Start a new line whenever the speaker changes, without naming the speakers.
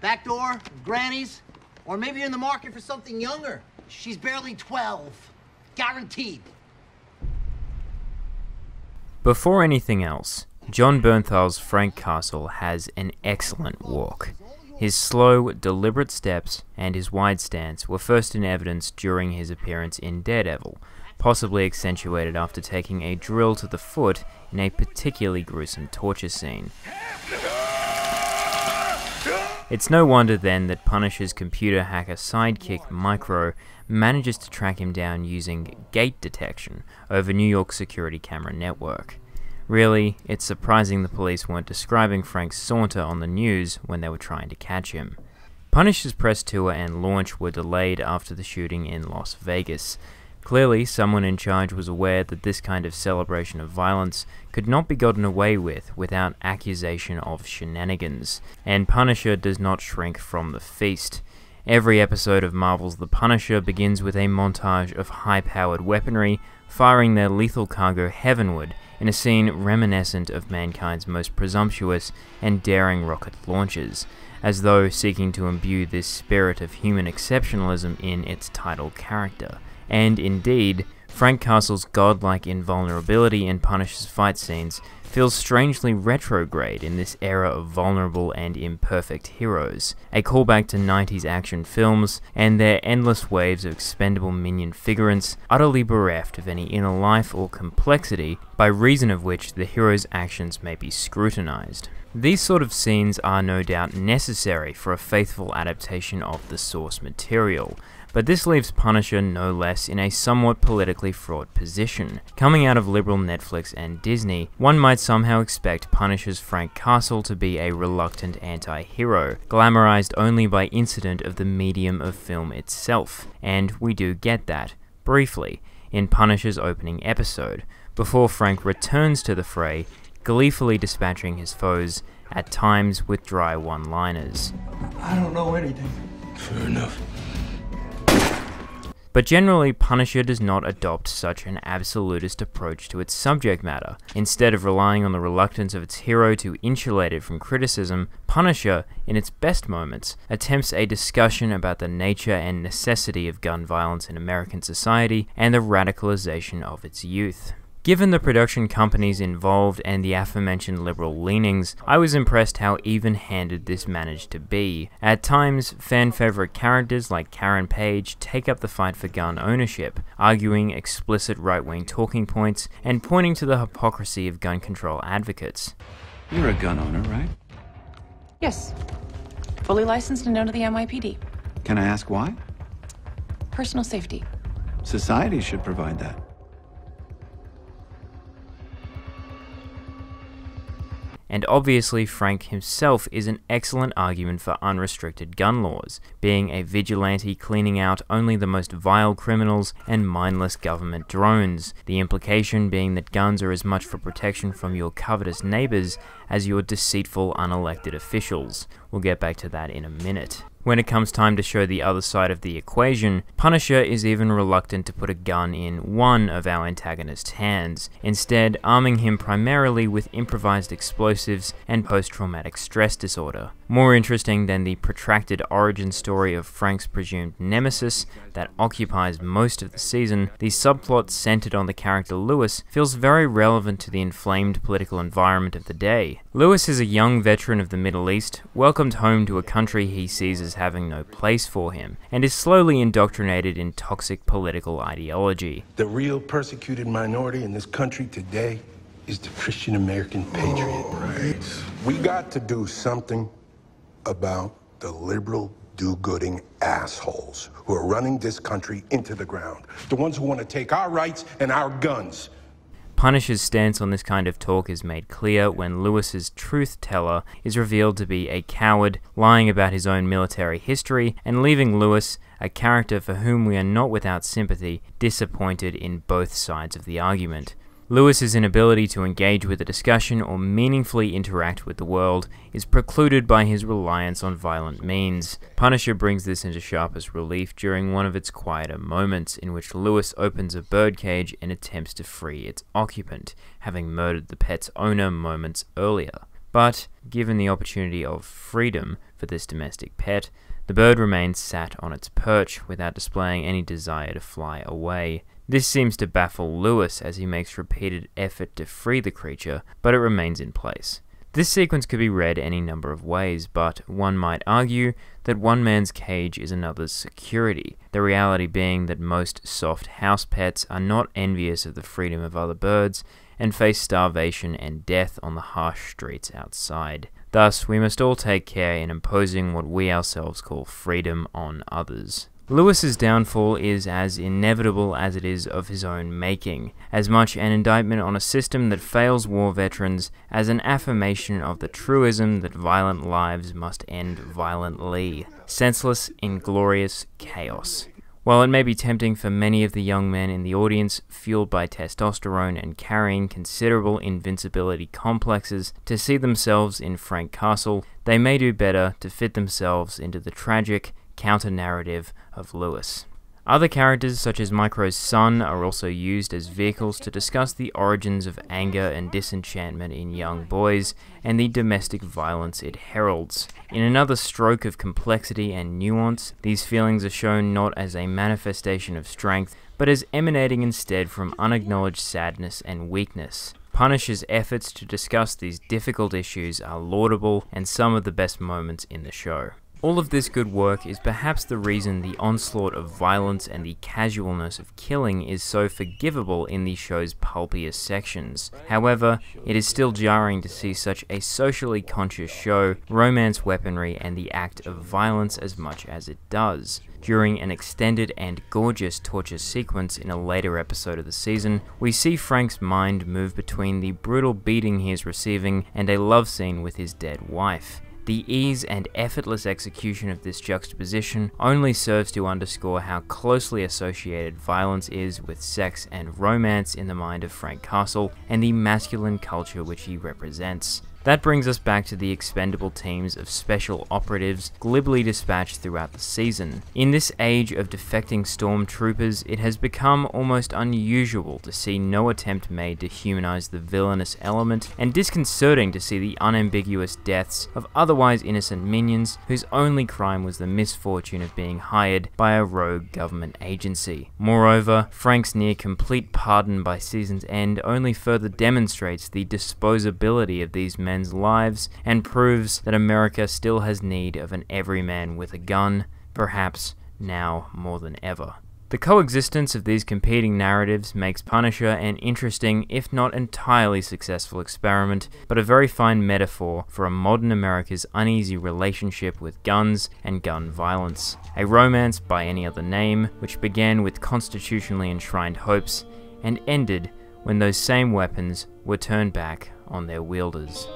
Back door, Granny's, or maybe you're in the market for something younger. She's barely 12. Guaranteed.
Before anything else, Jon Bernthal's Frank Castle has an excellent walk. His slow, deliberate steps and his wide stance were first in evidence during his appearance in Daredevil, possibly accentuated after taking a drill to the foot in a particularly gruesome torture scene. It's no wonder then that Punisher's computer hacker sidekick Micro manages to track him down using gait detection over New York's security camera network. Really, it's surprising the police weren't describing Frank's saunter on the news when they were trying to catch him. Punisher's press tour and launch were delayed after the shooting in Las Vegas. Clearly, someone in charge was aware that this kind of celebration of violence could not be gotten away with without accusation of shenanigans, and Punisher does not shrink from the feast. Every episode of Marvel's The Punisher begins with a montage of high-powered weaponry firing their lethal cargo heavenward in a scene reminiscent of mankind's most presumptuous and daring rocket launches, as though seeking to imbue this spirit of human exceptionalism in its title character. And indeed, Frank Castle's godlike invulnerability in Punisher's fight scenes feels strangely retrograde in this era of vulnerable and imperfect heroes, a callback to 90s action films and their endless waves of expendable minion figurants utterly bereft of any inner life or complexity, by reason of which the hero's actions may be scrutinized. These sort of scenes are no doubt necessary for a faithful adaptation of the source material, but this leaves Punisher no less in a somewhat politically fraught position. Coming out of liberal Netflix and Disney, one might somehow expect Punisher's Frank Castle to be a reluctant anti-hero, glamorized only by incident of the medium of film itself, and we do get that, briefly, in Punisher's opening episode, before Frank returns to the fray, gleefully dispatching his foes, at times with dry one-liners.
I don't know anything.
Fair enough.
But generally, Punisher does not adopt such an absolutist approach to its subject matter. Instead of relying on the reluctance of its hero to insulate it from criticism, Punisher, in its best moments, attempts a discussion about the nature and necessity of gun violence in American society and the radicalization of its youth. Given the production companies involved and the aforementioned liberal leanings, I was impressed how even-handed this managed to be. At times, fan-favorite characters like Karen Page take up the fight for gun ownership, arguing explicit right-wing talking points and pointing to the hypocrisy of gun control advocates.
You're a gun owner, right?
Yes. Fully licensed and known to the NYPD.
Can I ask why?
Personal safety.
Society should provide that.
And obviously Frank himself is an excellent argument for unrestricted gun laws, being a vigilante cleaning out only the most vile criminals and mindless government drones, the implication being that guns are as much for protection from your covetous neighbors as your deceitful unelected officials. We'll get back to that in a minute. When it comes time to show the other side of the equation, Punisher is even reluctant to put a gun in one of our antagonist's hands, instead arming him primarily with improvised explosives and post-traumatic stress disorder. More interesting than the protracted origin story of Frank's presumed nemesis that occupies most of the season, the subplot centered on the character Lewis feels very relevant to the inflamed political environment of the day. Lewis is a young veteran of the Middle East, welcomed home to a country he sees as having no place for him, and is slowly indoctrinated in toxic political ideology.
The real persecuted minority in this country today is the Christian American patriot.
Right.
We got to do something about the liberal do-gooding assholes who are running this country into the ground. The ones who want to take our rights and our guns.
Punisher's stance on this kind of talk is made clear when Lewis's truth teller is revealed to be a coward, lying about his own military history, and leaving Lewis, a character for whom we are not without sympathy, disappointed in both sides of the argument. Lewis's inability to engage with the discussion or meaningfully interact with the world is precluded by his reliance on violent means. Punisher brings this into sharpest relief during one of its quieter moments, in which Lewis opens a birdcage and attempts to free its occupant, having murdered the pet's owner moments earlier. but given the opportunity of freedom for this domestic pet, the bird remains sat on its perch without displaying any desire to fly away. This seems to baffle Lewis as he makes repeated effort to free the creature, but it remains in place. This sequence could be read any number of ways, but one might argue that one man's cage is another's security, the reality being that most soft house pets are not envious of the freedom of other birds and face starvation and death on the harsh streets outside. Thus, we must all take care in imposing what we ourselves call freedom on others. Lewis's downfall is as inevitable as it is of his own making, as much an indictment on a system that fails war veterans as an affirmation of the truism that violent lives must end violently. Senseless, inglorious chaos. While it may be tempting for many of the young men in the audience, fueled by testosterone and carrying considerable invincibility complexes, to see themselves in Frank Castle, they may do better to fit themselves into the tragic counter-narrative of Lewis. Other characters, such as Micro's son, are also used as vehicles to discuss the origins of anger and disenchantment in young boys, and the domestic violence it heralds. In another stroke of complexity and nuance, these feelings are shown not as a manifestation of strength, but as emanating instead from unacknowledged sadness and weakness. Punisher's efforts to discuss these difficult issues are laudable, and some of the best moments in the show. All of this good work is perhaps the reason the onslaught of violence and the casualness of killing is so forgivable in the show's pulpiest sections. However, it is still jarring to see such a socially conscious show romance weaponry and the act of violence as much as it does. During an extended and gorgeous torture sequence in a later episode of the season, we see Frank's mind move between the brutal beating he is receiving and a love scene with his dead wife. The ease and effortless execution of this juxtaposition only serves to underscore how closely associated violence is with sex and romance in the mind of Frank Castle and the masculine culture which he represents. That brings us back to the expendable teams of special operatives glibly dispatched throughout the season. In this age of defecting stormtroopers, it has become almost unusual to see no attempt made to humanize the villainous element, and disconcerting to see the unambiguous deaths of otherwise innocent minions whose only crime was the misfortune of being hired by a rogue government agency. Moreover, Frank's near-complete pardon by season's end only further demonstrates the disposability of these men's lives and proves that America still has need of an everyman with a gun, perhaps now more than ever. The coexistence of these competing narratives makes Punisher an interesting, if not entirely successful experiment, but a very fine metaphor for a modern America's uneasy relationship with guns and gun violence. A romance by any other name, which began with constitutionally enshrined hopes and ended when those same weapons were turned back on their wielders.